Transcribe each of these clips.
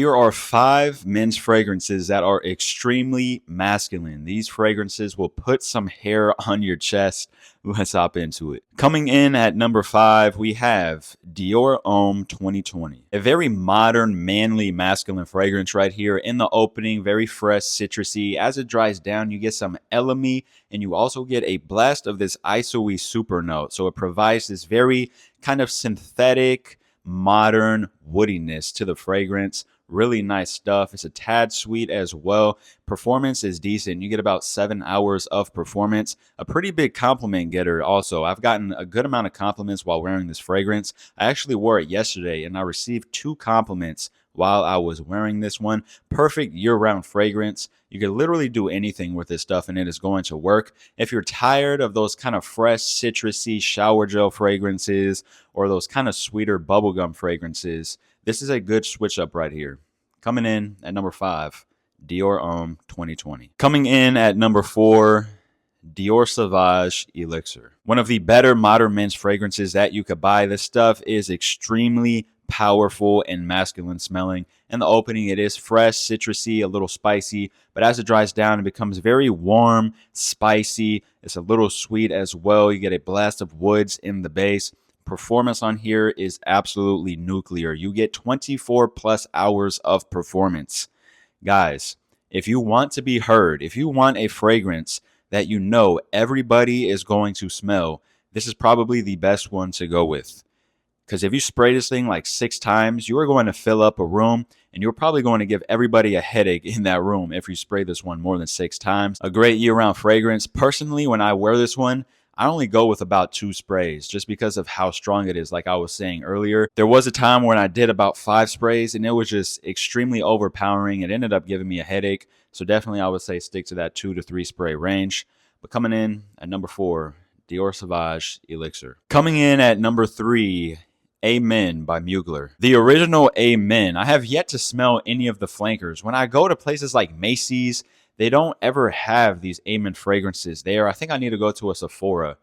Here are 5 men's fragrances that are extremely masculine. These fragrances will put some hair on your chest. Let's hop into it. Coming in at number 5, we have Dior Homme 2020. A very modern, manly, masculine fragrance right here. In the opening, very fresh, citrusy. As it dries down, you get some elemi, and you also get a blast of this iso-y super note. So it provides this very kind of synthetic, modern woodiness to the fragrance. Really nice stuff. It's a tad sweet as well. Performance is decent. You get about 7 hours of performance. A pretty big compliment getter also. I've gotten a good amount of compliments while wearing this fragrance. I actually wore it yesterday and I received 2 compliments while I was wearing this one. Perfect year-round fragrance. You can literally do anything with this stuff and it is going to work. If you're tired of those kind of fresh, citrusy shower gel fragrances or those kind of sweeter bubblegum fragrances, this is a good switch up right here. Coming in at number 5, Dior Homme 2020. Coming in at number 4, Dior Sauvage Elixir. One of the better modern men's fragrances that you could buy. This stuff is extremely powerful and masculine smelling. In the opening, it is fresh, citrusy, a little spicy, but as it dries down, it becomes very warm, spicy. It's a little sweet as well. You get a blast of woods in the base. Performance on here is absolutely nuclear. You get 24 plus hours of performance. Guys, if you want to be heard, if you want a fragrance that you know everybody is going to smell, this is probably the best one to go with. Because if you spray this thing like 6 times, you are going to fill up a room and you're probably going to give everybody a headache in that room if you spray this one more than 6 times. A great year-round fragrance. Personally, when I wear this one, I only go with about 2 sprays just because of how strong it is. Like I was saying earlier, there was a time when I did about 5 sprays and it was just extremely overpowering. It ended up giving me a headache. So definitely I would say stick to that 2 to 3 spray range. But coming in at number 4, Dior Sauvage Elixir. Coming in at number 3, Amen by Mugler. The original Amen. I have yet to smell any of the flankers. When I go to places like Macy's, they don't ever have these Amen fragrances there. I think I need to go to a Sephora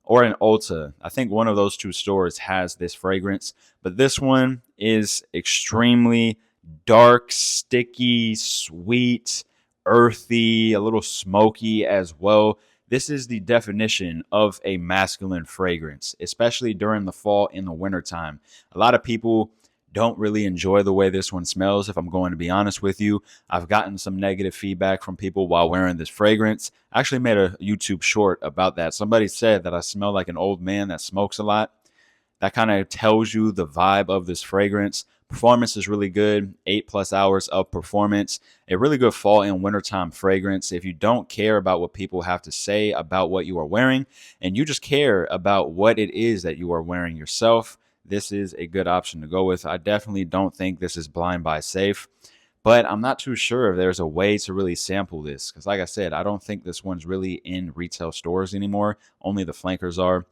or an Ulta. I think one of those 2 stores has this fragrance. But this one is extremely dark, sticky, sweet, earthy, a little smoky as well. This is the definition of a masculine fragrance, especially during the fall and the winter time. A lot of people don't really enjoy the way this one smells, if I'm going to be honest with you. I've gotten some negative feedback from people while wearing this fragrance. I actually made a YouTube short about that. Somebody said that I smell like an old man that smokes a lot. That kind of tells you the vibe of this fragrance. Performance is really good, 8 plus hours of performance. A really good fall and wintertime fragrance. If you don't care about what people have to say about what you are wearing, and you just care about what it is that you are wearing yourself, this is a good option to go with. I definitely don't think this is blind buy safe, but I'm not too sure if there's a way to really sample this. Because like I said, I don't think this one's really in retail stores anymore. Only the flankers are.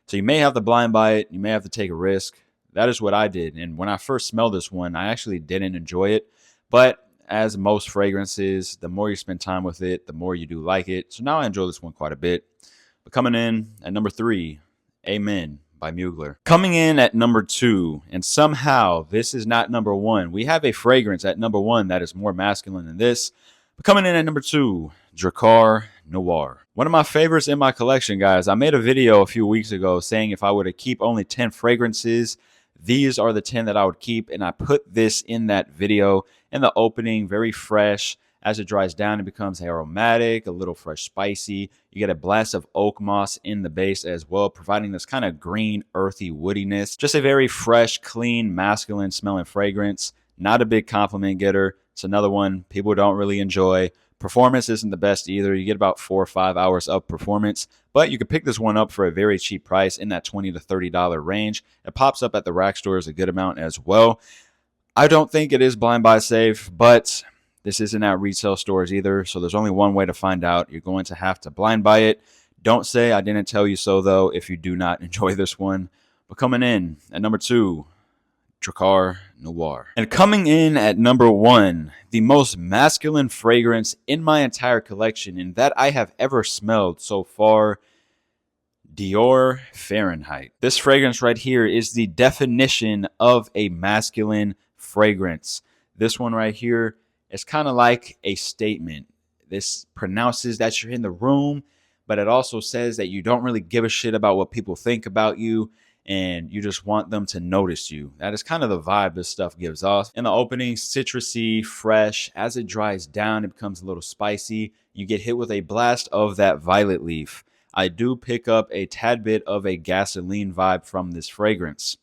So you may have to blind buy it. You may have to take a risk. That is what I did. And when I first smelled this one, I actually didn't enjoy it. But as most fragrances, the more you spend time with it, the more you do like it. So now I enjoy this one quite a bit. But coming in at number 3, Amen by Mugler. Coming in at number 2, and somehow this is not number 1. We have a fragrance at number 1 that is more masculine than this. But coming in at number 2, Drakkar Noir. One of my favorites in my collection, guys. I made a video a few weeks ago saying if I were to keep only 10 fragrances, these are the 10 that I would keep, and I put this in that video. In the opening, very fresh. As it dries down, it becomes aromatic, a little fresh, spicy. You get a blast of oak moss in the base as well, providing this kind of green, earthy woodiness. Just a very fresh, clean, masculine smelling fragrance. Not a big compliment getter. It's another one people don't really enjoy. Performance isn't the best either. You get about 4 or 5 hours of performance, but you can pick this one up for a very cheap price in that $20 to $30 range. It pops up at the rack stores a good amount as well. I don't think it is blind buy safe, but this isn't at retail stores either, so there's only one way to find out. You're going to have to blind buy it. Don't say I didn't tell you so, though, if you do not enjoy this one. But coming in at number 2, Drakkar Noir. And coming in at number 1, the most masculine fragrance in my entire collection and that I have ever smelled so far, Dior Fahrenheit. This fragrance right here is the definition of a masculine fragrance. This one right here is kind of like a statement. This pronounces that you're in the room, but it also says that you don't really give a shit about what people think about you and you just want them to notice you. That is kind of the vibe this stuff gives off. In the opening, citrusy, fresh. As it dries down, it becomes a little spicy. You get hit with a blast of that violet leaf. I do pick up a tad bit of a gasoline vibe from this fragrance.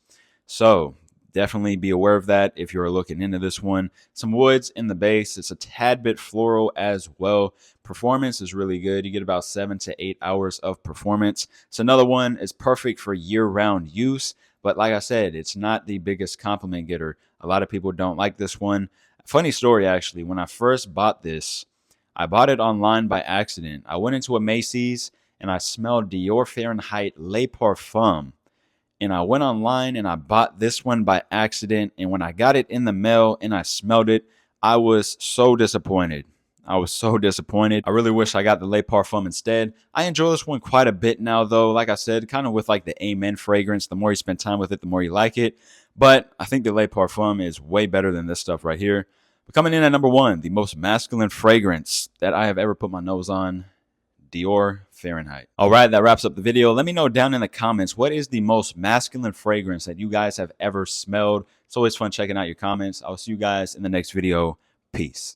So definitely be aware of that if you're looking into this one. Some woods in the base. It's a tad bit floral as well. Performance is really good. You get about 7 to 8 hours of performance. It's another one. It's perfect for year-round use. But like I said, it's not the biggest compliment getter. A lot of people don't like this one. Funny story, actually. When I first bought this, I bought it online by accident. I went into a Macy's and I smelled Dior Fahrenheit Le Parfum. And I went online and I bought this one by accident. And when I got it in the mail and I smelled it, I was so disappointed. I was so disappointed. I really wish I got the Le Parfum instead. I enjoy this one quite a bit now, though. Like I said, kind of with like the Amen fragrance. The more you spend time with it, the more you like it. But I think the Le Parfum is way better than this stuff right here. But coming in at number 1, the most masculine fragrance that I have ever put my nose on, Dior Fahrenheit. All right, that wraps up the video. Let me know down in the comments, what is the most masculine fragrance that you guys have ever smelled? It's always fun checking out your comments. I'll see you guys in the next video. Peace.